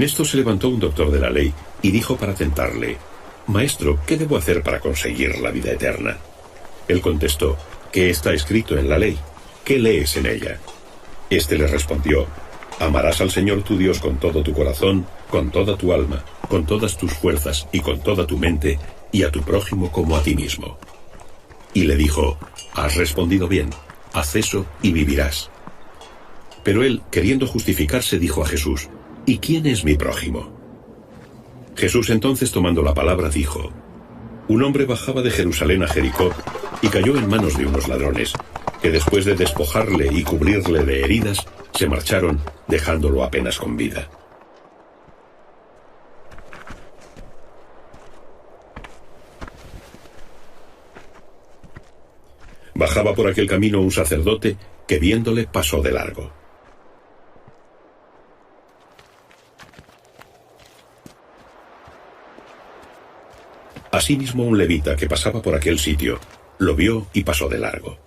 En esto se levantó un doctor de la ley y dijo para tentarle: «Maestro, ¿qué debo hacer para conseguir la vida eterna?». Él contestó: «¿Qué está escrito en la ley? ¿Qué lees en ella?». Este le respondió: «Amarás al Señor tu Dios con todo tu corazón, con toda tu alma, con todas tus fuerzas y con toda tu mente, y a tu prójimo como a ti mismo». Y le dijo: «Has respondido bien, haz eso y vivirás». Pero él, queriendo justificarse, dijo a Jesús: «¿Y quién es mi prójimo?». Jesús entonces, tomando la palabra, dijo: «Un hombre bajaba de Jerusalén a Jericó y cayó en manos de unos ladrones, que después de despojarle y cubrirle de heridas, se marcharon, dejándolo apenas con vida». Bajaba por aquel camino un sacerdote que, viéndole, pasó de largo. Asimismo, un levita que pasaba por aquel sitio lo vio y pasó de largo.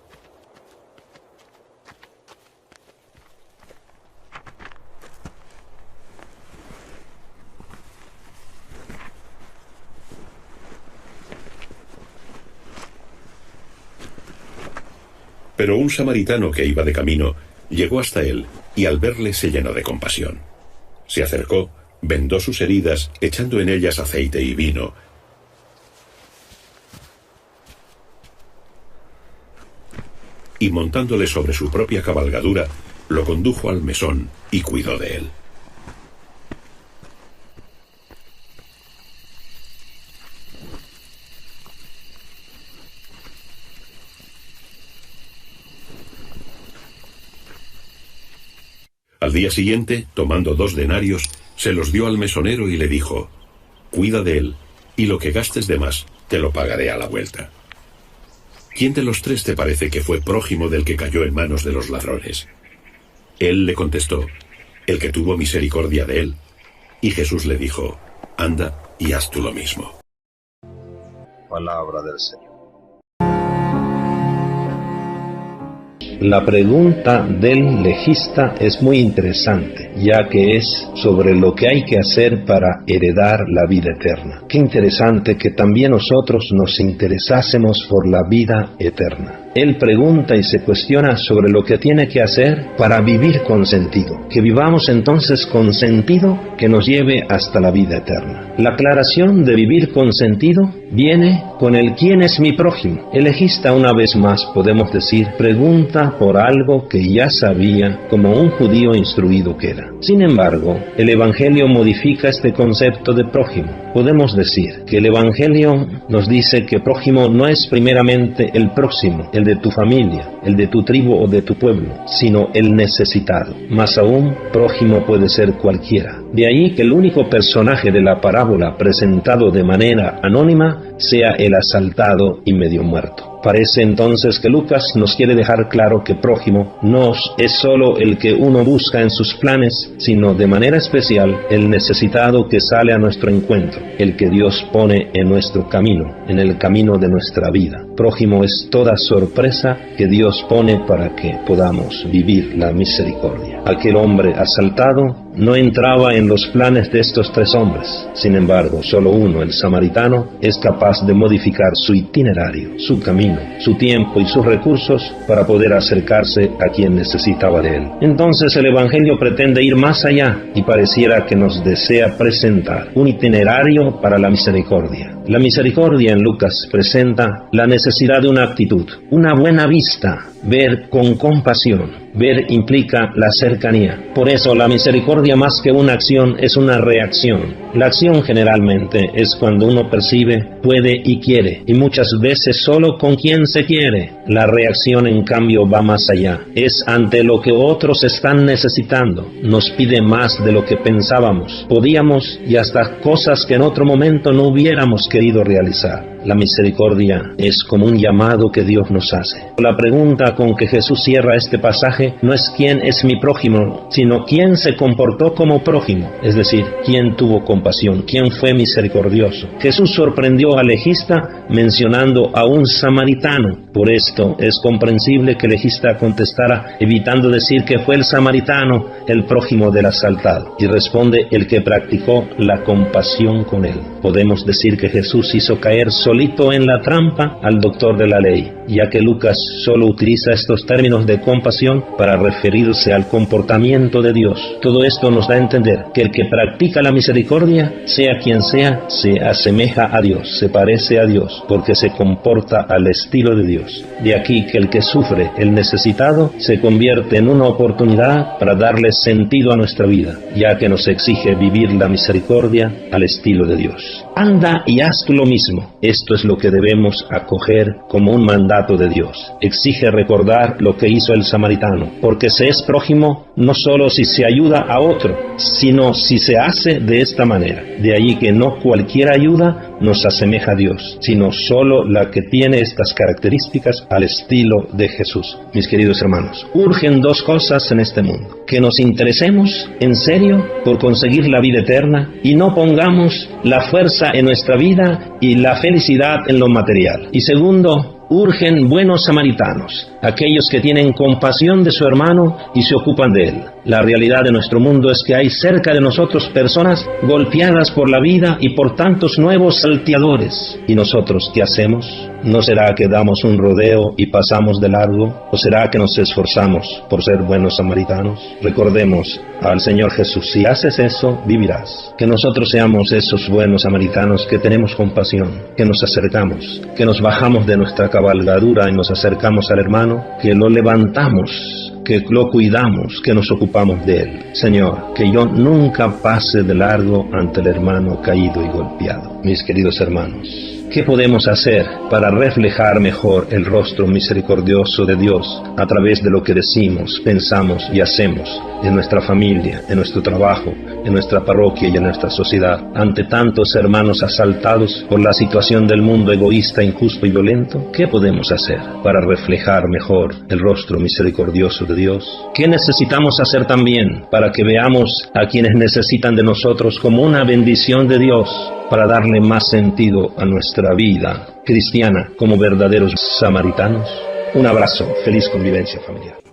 Pero un samaritano que iba de camino llegó hasta él y al verle se llenó de compasión. Se acercó, vendó sus heridas, echando en ellas aceite y vino, y montándole sobre su propia cabalgadura, lo condujo al mesón y cuidó de él. Al día siguiente, tomando 2 denarios, se los dio al mesonero y le dijo: «Cuida de él, y lo que gastes de más, te lo pagaré a la vuelta». «¿Quién de los 3 te parece que fue prójimo del que cayó en manos de los ladrones?». Él le contestó: «El que tuvo misericordia de él». Y Jesús le dijo: «Anda y haz tú lo mismo». Palabra del Señor. La pregunta del legista es muy interesante, ya que es sobre lo que hay que hacer para heredar la vida eterna. Qué interesante que también nosotros nos interesásemos por la vida eterna. Él pregunta y se cuestiona sobre lo que tiene que hacer para vivir con sentido. Que vivamos entonces con sentido que nos lleve hasta la vida eterna. La aclaración de vivir con sentido viene con el ¿quién es mi prójimo? El legista, una vez más podemos decir, pregunta por algo que ya sabía como un judío instruido que era. Sin embargo, el Evangelio modifica este concepto de prójimo. Podemos decir que el Evangelio nos dice que prójimo no es primeramente el próximo, el de tu familia, el de tu tribu o de tu pueblo, sino el necesitado. Más aún, prójimo puede ser cualquiera. De ahí que el único personaje de la parábola presentado de manera anónima sea el asaltado y medio muerto. Parece entonces que Lucas nos quiere dejar claro que prójimo no es solo el que uno busca en sus planes, sino de manera especial el necesitado que sale a nuestro encuentro, el que Dios pone en nuestro camino, en el camino de nuestra vida. Prójimo es toda sorpresa que Dios pone para que podamos vivir la misericordia. Aquel hombre asaltado no entraba en los planes de estos 3 hombres. Sin embargo, solo uno, el samaritano, es capaz de modificar su itinerario, su camino, su tiempo y sus recursos para poder acercarse a quien necesitaba de él. Entonces el Evangelio pretende ir más allá y pareciera que nos desea presentar un itinerario para la misericordia. La misericordia en Lucas presenta la necesidad de una actitud, una buena vista, ver con compasión. Ver implica la cercanía. Por eso la misericordia, más que una acción, es una reacción. La acción generalmente es cuando uno percibe, puede y quiere, y muchas veces solo con quien se quiere. La reacción, en cambio, va más allá. Es ante lo que otros están necesitando. Nos pide más de lo que pensábamos, podíamos, y hasta cosas que en otro momento no hubiéramos querido realizar. La misericordia es como un llamado que Dios nos hace. La pregunta con que Jesús cierra este pasaje no es quién es mi prójimo, sino quién se comportó como prójimo, es decir, quién tuvo compasión, quién fue misericordioso. Jesús sorprendió al legista mencionando a un samaritano. Por esto es comprensible que el legista contestara evitando decir que fue el samaritano el prójimo del asaltado, y responde el que practicó la compasión con él. Podemos decir que Jesús hizo caer solito en la trampa al doctor de la ley, ya que Lucas solo utiliza estos términos de compasión para referirse al comportamiento de Dios. Todo esto nos da a entender que el que practica la misericordia, sea quien sea, se asemeja a Dios, se parece a Dios, porque se comporta al estilo de Dios. De aquí que el que sufre, el necesitado, se convierte en una oportunidad para darle sentido a nuestra vida, ya que nos exige vivir la misericordia al estilo de Dios. Anda y haz tú lo mismo. Esto es lo que debemos acoger como un mandato de Dios. Exige recordar lo que hizo el samaritano, porque se es prójimo no solo si se ayuda a otro, sino si se hace de esta manera. De ahí que no cualquier ayuda nos asemeja a Dios, sino solo la que tiene estas características al estilo de Jesús. Mis queridos hermanos, urgen dos cosas en este mundo: que nos interesemos en serio por conseguir la vida eterna y no pongamos la fuerza en nuestra vida y la felicidad en lo material. Y segundo, urgen buenos samaritanos, aquellos que tienen compasión de su hermano y se ocupan de él. La realidad de nuestro mundo es que hay cerca de nosotros personas golpeadas por la vida y por tantos nuevos salteadores. ¿Y nosotros qué hacemos? ¿No será que damos un rodeo y pasamos de largo? ¿O será que nos esforzamos por ser buenos samaritanos? Recordemos al Señor Jesús: si haces eso, vivirás. Que nosotros seamos esos buenos samaritanos que tenemos compasión, que nos acercamos, que nos bajamos de nuestra cabalgadura y nos acercamos al hermano, que lo levantamos, que lo cuidamos, que nos ocupamos de él. Señor, que yo nunca pase de largo ante el hermano caído y golpeado. Mis queridos hermanos, ¿qué podemos hacer para reflejar mejor el rostro misericordioso de Dios a través de lo que decimos, pensamos y hacemos en nuestra familia, en nuestro trabajo, en nuestra parroquia y en nuestra sociedad, ante tantos hermanos asaltados por la situación del mundo egoísta, injusto y violento? ¿Qué podemos hacer para reflejar mejor el rostro misericordioso de Dios? ¿Qué necesitamos hacer también para que veamos a quienes necesitan de nosotros como una bendición de Dios, para darle más sentido a nuestra vida cristiana como verdaderos samaritanos? Un abrazo, feliz convivencia familiar.